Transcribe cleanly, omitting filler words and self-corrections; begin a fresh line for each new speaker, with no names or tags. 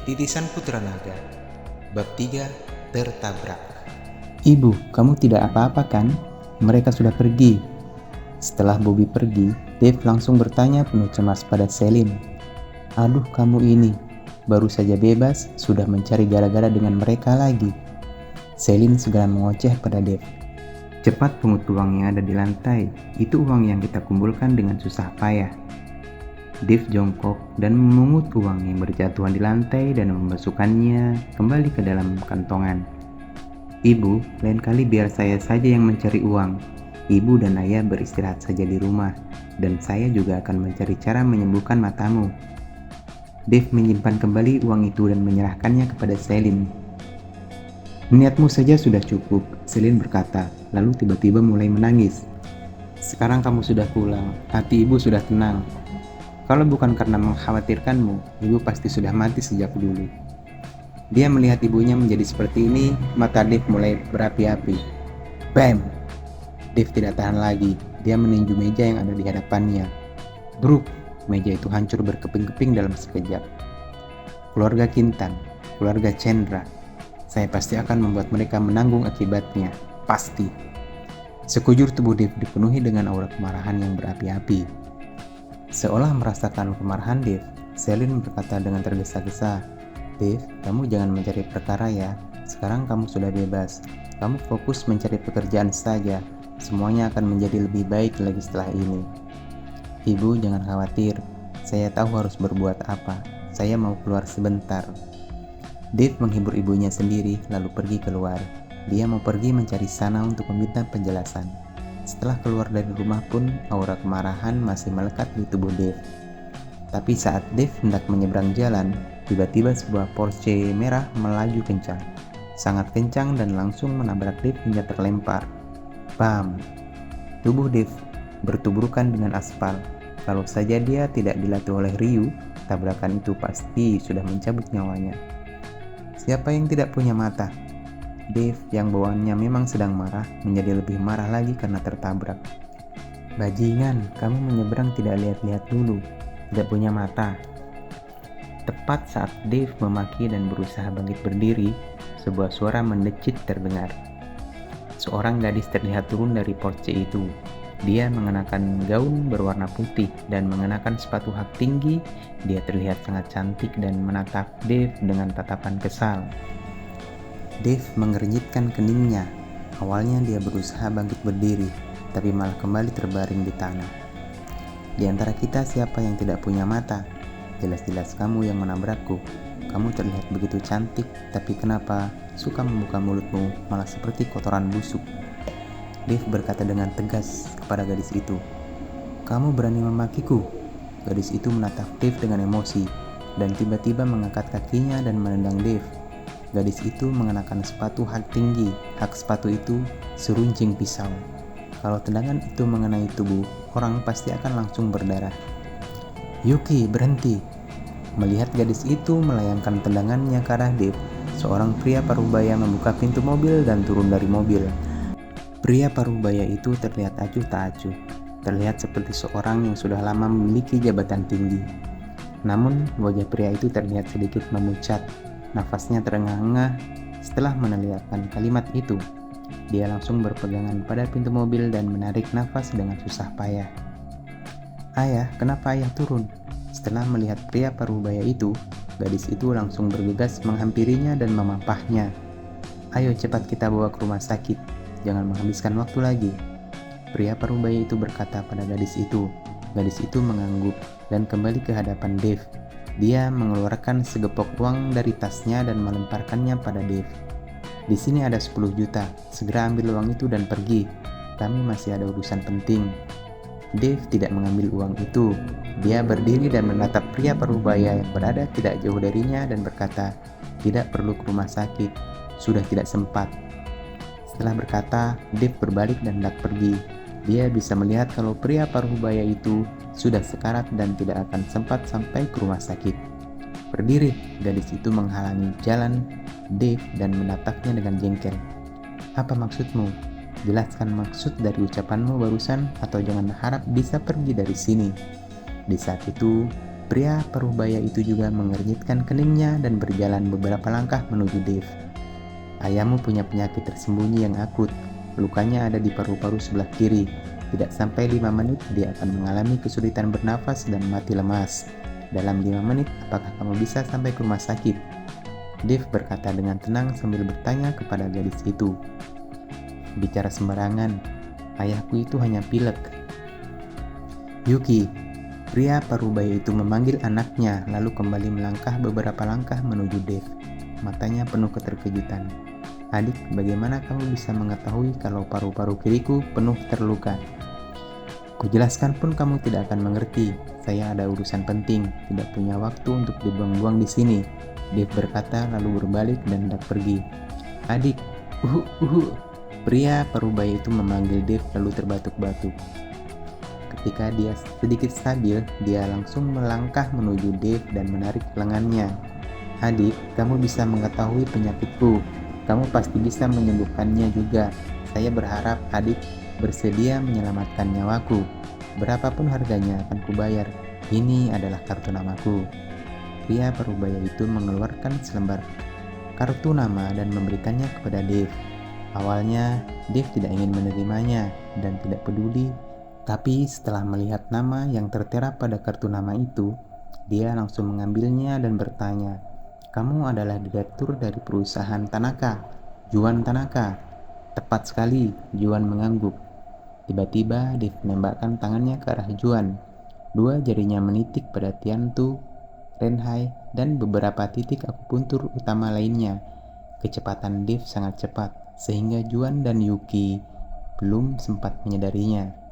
Titisan Putra Naga Bab 3 Tertabrak.
Ibu, kamu tidak apa-apa kan? Mereka sudah pergi. Setelah Bobby pergi, Dave langsung bertanya penuh cemas pada Celine. Aduh, kamu ini, baru saja bebas, sudah mencari gara-gara dengan mereka lagi. Celine segera mengoceh pada Dave. Cepat pungut uang yang ada di lantai, itu uang yang kita kumpulkan dengan susah payah. Dave jongkok dan memungut uang yang berjatuhan di lantai dan memasukkannya kembali ke dalam kantongan. Ibu, lain kali biar saya saja yang mencari uang. Ibu dan ayah beristirahat saja di rumah, dan saya juga akan mencari cara menyembuhkan matamu. Dave menyimpan kembali uang itu dan menyerahkannya kepada Celine. Niatmu saja sudah cukup, Celine berkata, lalu tiba-tiba mulai menangis. Sekarang kamu sudah pulang, hati ibu sudah tenang. Kalau bukan karena mengkhawatirkanmu, ibu pasti sudah mati sejak dulu. Dia melihat ibunya menjadi seperti ini, mata Dave mulai berapi-api. Bam! Dave tidak tahan lagi, dia meninju meja yang ada di hadapannya. Bruk! Meja itu hancur berkeping-keping dalam sekejap. Keluarga Kintan, keluarga Chandra, saya pasti akan membuat mereka menanggung akibatnya, pasti. Sekujur tubuh Dave dipenuhi dengan aura kemarahan yang berapi-api. Seolah merasakan kemarahan Dave, Celine berkata dengan tergesa-gesa, Dave, kamu jangan mencari perkara ya. Sekarang kamu sudah bebas. Kamu fokus mencari pekerjaan saja. Semuanya akan menjadi lebih baik lagi setelah ini. Ibu, jangan khawatir. Saya tahu harus berbuat apa. Saya mau keluar sebentar. Dave menghibur ibunya sendiri lalu pergi keluar. Dia mau pergi mencari Sana untuk meminta penjelasan. Setelah keluar dari rumah pun, aura kemarahan masih melekat di tubuh Dave. Tapi saat Dave hendak menyeberang jalan, tiba-tiba sebuah Porsche merah melaju kencang. Sangat kencang dan langsung menabrak Dave hingga terlempar. Bam! Tubuh Dave bertuburkan dengan aspal. Kalau saja dia tidak dilatih oleh Ryu, tabrakan itu pasti sudah mencabut nyawanya. Siapa yang tidak punya mata? Dave yang bawaannya memang sedang marah menjadi lebih marah lagi karena tertabrak. Bajingan, kamu menyeberang tidak lihat-lihat dulu, tidak punya mata. Tepat saat Dave memaki dan berusaha bangkit berdiri, sebuah suara mendecit terdengar. Seorang gadis terlihat turun dari Porsche itu. Dia mengenakan gaun berwarna putih dan mengenakan sepatu hak tinggi. Dia terlihat sangat cantik dan menatap Dave dengan tatapan kesal. Dave mengernyitkan keningnya. Awalnya dia berusaha bangkit berdiri, tapi malah kembali terbaring di tanah. Di antara kita siapa yang tidak punya mata? Jelas-jelas kamu yang menabrakku. Kamu terlihat begitu cantik, tapi kenapa suka membuka mulutmu malah seperti kotoran busuk? Dave berkata dengan tegas kepada gadis itu. Kamu berani memakiku? Gadis itu menatap Dave dengan emosi, dan tiba-tiba mengangkat kakinya dan menendang Dave. Gadis itu mengenakan sepatu hak tinggi. Hak sepatu itu seruncing pisau. Kalau tendangan itu mengenai tubuh, orang pasti akan langsung berdarah. Yuki, berhenti. Melihat gadis itu melayangkan tendangannya ke arah Dave, seorang pria parubaya membuka pintu mobil dan turun dari mobil. Pria parubaya itu terlihat acuh tak acuh. Terlihat seperti seorang yang sudah lama memiliki jabatan tinggi. Namun, wajah pria itu terlihat sedikit memucat. Nafasnya terengah-engah. Setelah meneriakkan kalimat itu, dia langsung berpegangan pada pintu mobil dan menarik nafas dengan susah payah. Ayah, kenapa ayah turun? Setelah melihat pria parubaya itu, gadis itu langsung bergegas menghampirinya dan memampahnya. Ayo cepat kita bawa ke rumah sakit, jangan menghabiskan waktu lagi. Pria parubaya itu berkata pada gadis itu. Gadis itu mengangguk dan kembali ke hadapan Dave. Dia mengeluarkan segepok uang dari tasnya dan melemparkannya pada Dave. Di sini ada 10 juta, segera ambil uang itu dan pergi. Kami masih ada urusan penting. Dave tidak mengambil uang itu. Dia berdiri dan menatap pria parubaya yang berada tidak jauh darinya dan berkata, tidak perlu ke rumah sakit, sudah tidak sempat. Setelah berkata, Dave berbalik dan hendak pergi. Dia bisa melihat kalau pria parubaya itu sudah sekarat dan tidak akan sempat sampai ke rumah sakit. Berdiri, gadis itu menghalangi jalan Dave dan menatapnya dengan jengkel. Apa maksudmu? Jelaskan maksud dari ucapanmu barusan atau jangan harap bisa pergi dari sini. Di saat itu, Pria parubaya itu juga mengernyitkan keningnya dan berjalan beberapa langkah menuju Dave. Ayahmu punya penyakit tersembunyi yang akut. Lukanya ada di paru-paru sebelah kiri. Tidak sampai 5 menit dia akan mengalami kesulitan bernafas dan mati lemas. Dalam 5 menit, apakah kamu bisa sampai ke rumah sakit? Dave berkata dengan tenang sambil bertanya kepada gadis itu. Bicara sembarangan, ayahku itu hanya pilek. Yuki, pria parubaya itu memanggil anaknya lalu kembali melangkah beberapa langkah menuju Dave. Matanya penuh keterkejutan. Adik, bagaimana kamu bisa mengetahui kalau paru-paru kiriku penuh terluka? Kujelaskan pun kamu tidak akan mengerti. Saya ada urusan penting, tidak punya waktu untuk dibuang-buang di sini. Dave berkata lalu berbalik dan hendak pergi. Adik, pria parubaya itu memanggil Dave lalu terbatuk-batuk. Ketika dia sedikit stabil, dia langsung melangkah menuju Dave dan menarik lengannya. Adik, kamu bisa mengetahui penyakitku. Kamu pasti bisa menyembuhkannya juga. Saya berharap adik bersedia menyelamatkan nyawaku. Berapapun harganya akan kubayar. Ini adalah kartu namaku. Pria parubaya itu mengeluarkan selembar kartu nama dan memberikannya kepada Dave. Awalnya, Dave tidak ingin menerimanya dan tidak peduli. Tapi setelah melihat nama yang tertera pada kartu nama itu, dia langsung mengambilnya dan bertanya, kamu adalah direktur dari perusahaan Tanaka, Juan Tanaka. Tepat sekali, Juan mengangguk. Tiba-tiba Dave menembakkan tangannya ke arah Juan. 2 jarinya menitik pada Tiantu, Renhai, dan beberapa titik akupuntur utama lainnya. Kecepatan Dave sangat cepat, sehingga Juan dan Yuki belum sempat menyadarinya.